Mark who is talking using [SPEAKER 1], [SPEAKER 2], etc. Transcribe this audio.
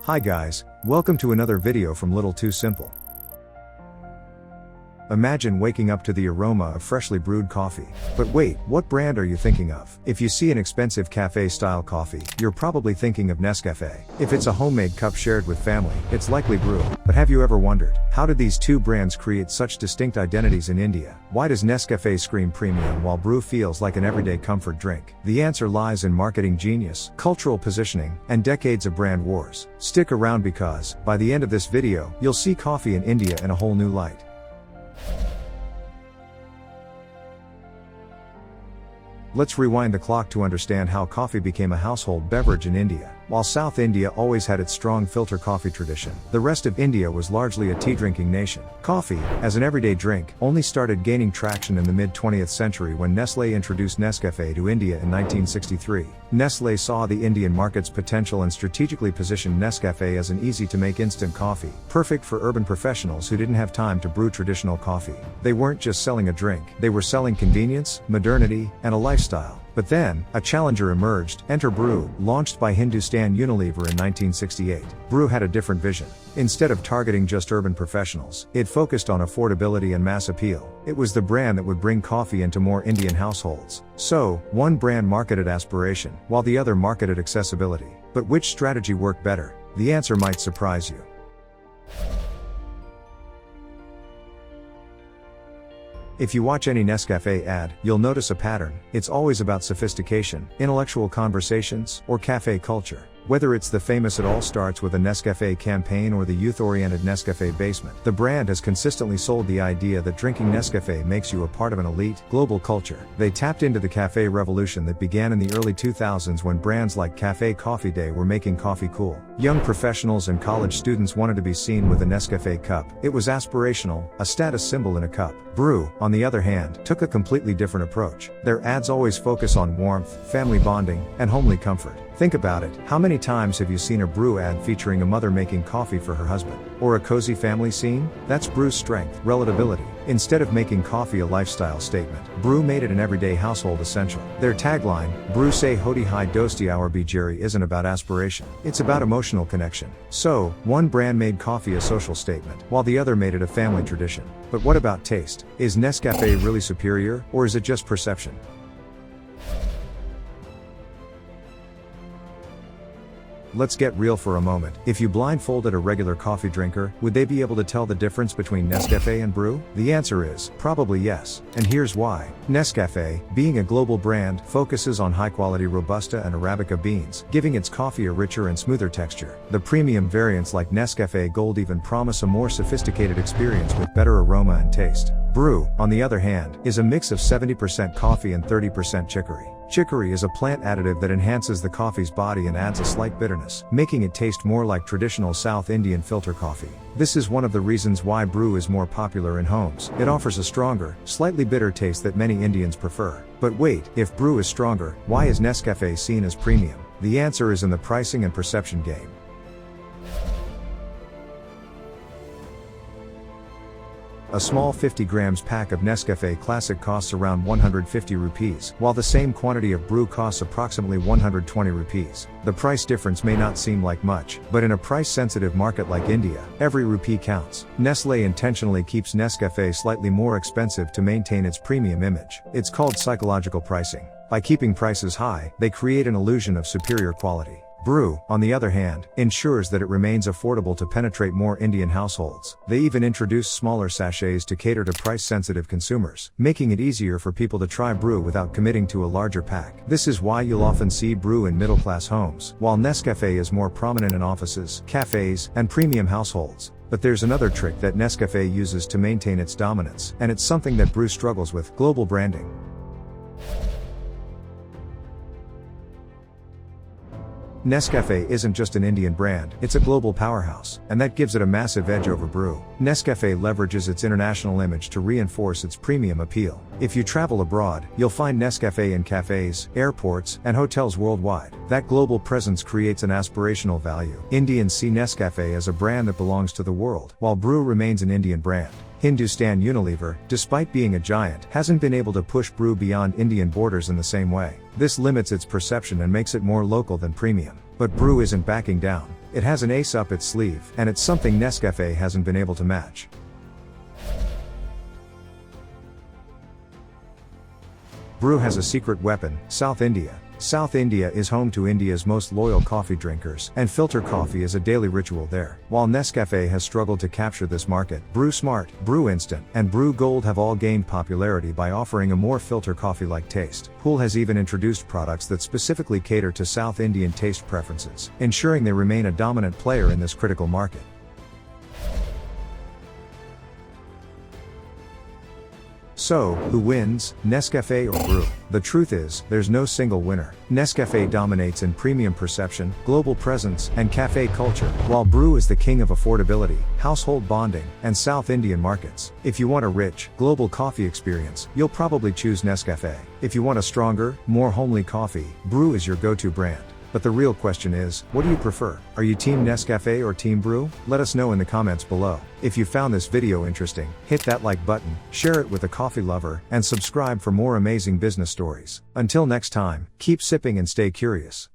[SPEAKER 1] Hi guys, welcome to another video from Little Too Simple. Imagine waking up to the aroma of freshly brewed coffee. But wait, what brand are you thinking of? If you see an expensive cafe-style coffee, you're probably thinking of Nescafé. If it's a homemade cup shared with family, it's likely Bru. But have you ever wondered, how did these two brands create such distinct identities in India? Why does Nescafé scream premium while Bru feels like an everyday comfort drink? The answer lies in marketing genius, cultural positioning, and decades of brand wars. Stick around because, by the end of this video, you'll see coffee in India in a whole new light. Let's rewind the clock to understand how coffee became a household beverage in India. While South India always had its strong filter coffee tradition, the rest of India was largely a tea-drinking nation. Coffee, as an everyday drink, only started gaining traction in the mid-20th century when Nestlé introduced Nescafé to India in 1963. Nestlé saw the Indian market's potential and strategically positioned Nescafé as an easy-to-make instant coffee, perfect for urban professionals who didn't have time to brew traditional coffee. They weren't just selling a drink, they were selling convenience, modernity, and a lifestyle. But then, a challenger emerged, enter Bru, launched by Hindustan Unilever in 1968. Bru had a different vision. Instead of targeting just urban professionals, it focused on affordability and mass appeal. It was the brand that would bring coffee into more Indian households. So, one brand marketed aspiration, while the other marketed accessibility. But which strategy worked better? The answer might surprise you. If you watch any Nescafé ad, you'll notice a pattern. It's always about sophistication, intellectual conversations, or cafe culture. Whether it's the famous "It All Starts with a Nescafé" campaign or the youth-oriented Nescafé basement, the brand has consistently sold the idea that drinking Nescafé makes you a part of an elite, global culture. They tapped into the cafe revolution that began in the early 2000s when brands like Café Coffee Day were making coffee cool. Young professionals and college students wanted to be seen with a Nescafé cup. It was aspirational, a status symbol in a cup. Bru, on the other hand, took a completely different approach. Their ads always focus on warmth, family bonding, and homely comfort. Think about it, how many times have you seen a Bru ad featuring a mother making coffee for her husband? Or a cozy family scene? That's Bru's strength, relatability. Instead of making coffee a lifestyle statement, Bru made it an everyday household essential. Their tagline, "Bru se hoti hai dosti aur bijeri," isn't about aspiration, it's about emotional connection. So, one brand made coffee a social statement, while the other made it a family tradition. But what about taste? Is Nescafé really superior, or is it just perception? Let's get real for a moment. If you blindfolded a regular coffee drinker, would they be able to tell the difference between Nescafé and Bru? The answer is, probably yes. And here's why. Nescafé, being a global brand, focuses on high-quality Robusta and Arabica beans, giving its coffee a richer and smoother texture. The premium variants like Nescafé Gold even promise a more sophisticated experience with better aroma and taste. Bru, on the other hand, is a mix of 70% coffee and 30% chicory. Chicory is a plant additive that enhances the coffee's body and adds a slight bitterness, making it taste more like traditional South Indian filter coffee. This is one of the reasons why Bru is more popular in homes. It offers a stronger, slightly bitter taste that many Indians prefer. But wait, if Bru is stronger, why is Nescafé seen as premium? The answer is in the pricing and perception game. A small 50 grams pack of Nescafé Classic costs around 150 rupees, while the same quantity of Bru costs approximately 120 rupees. The price difference may not seem like much, but in a price-sensitive market like India, every rupee counts. Nestlé intentionally keeps Nescafé slightly more expensive to maintain its premium image. It's called psychological pricing. By keeping prices high, they create an illusion of superior quality. Bru, on the other hand, ensures that it remains affordable to penetrate more Indian households. They even introduce smaller sachets to cater to price-sensitive consumers, making it easier for people to try Bru without committing to a larger pack. This is why you'll often see Bru in middle-class homes, while Nescafé is more prominent in offices, cafes, and premium households. But there's another trick that Nescafé uses to maintain its dominance, and it's something that Bru struggles with: global branding. Nescafé isn't just an Indian brand, it's a global powerhouse, and that gives it a massive edge over Bru. Nescafé leverages its international image to reinforce its premium appeal. If you travel abroad, you'll find Nescafé in cafes, airports, and hotels worldwide. That global presence creates an aspirational value. Indians see Nescafé as a brand that belongs to the world, while Bru remains an Indian brand. Hindustan Unilever, despite being a giant, hasn't been able to push Bru beyond Indian borders in the same way. This limits its perception and makes it more local than premium. But Bru isn't backing down. It has an ace up its sleeve, and it's something Nescafe hasn't been able to match. Bru has a secret weapon: South India. South India is home to India's most loyal coffee drinkers, and filter coffee is a daily ritual there. While Nescafe has struggled to capture this market, Bru Smart, Bru Instant, and Bru Gold have all gained popularity by offering a more filter coffee-like taste. Pool has even introduced products that specifically cater to South Indian taste preferences, ensuring they remain a dominant player in this critical market. So, who wins, Nescafe or Bru? The truth is, there's no single winner. Nescafe dominates in premium perception, global presence, and cafe culture, while Bru is the king of affordability, household bonding, and South Indian markets. If you want a rich, global coffee experience, you'll probably choose Nescafe. If you want a stronger, more homely coffee, Bru is your go-to brand. But the real question is, what do you prefer? Are you Team Nescafe or Team Bru? Let us know in the comments below. If you found this video interesting, hit that like button, share it with a coffee lover, and subscribe for more amazing business stories. Until next time, keep sipping and stay curious.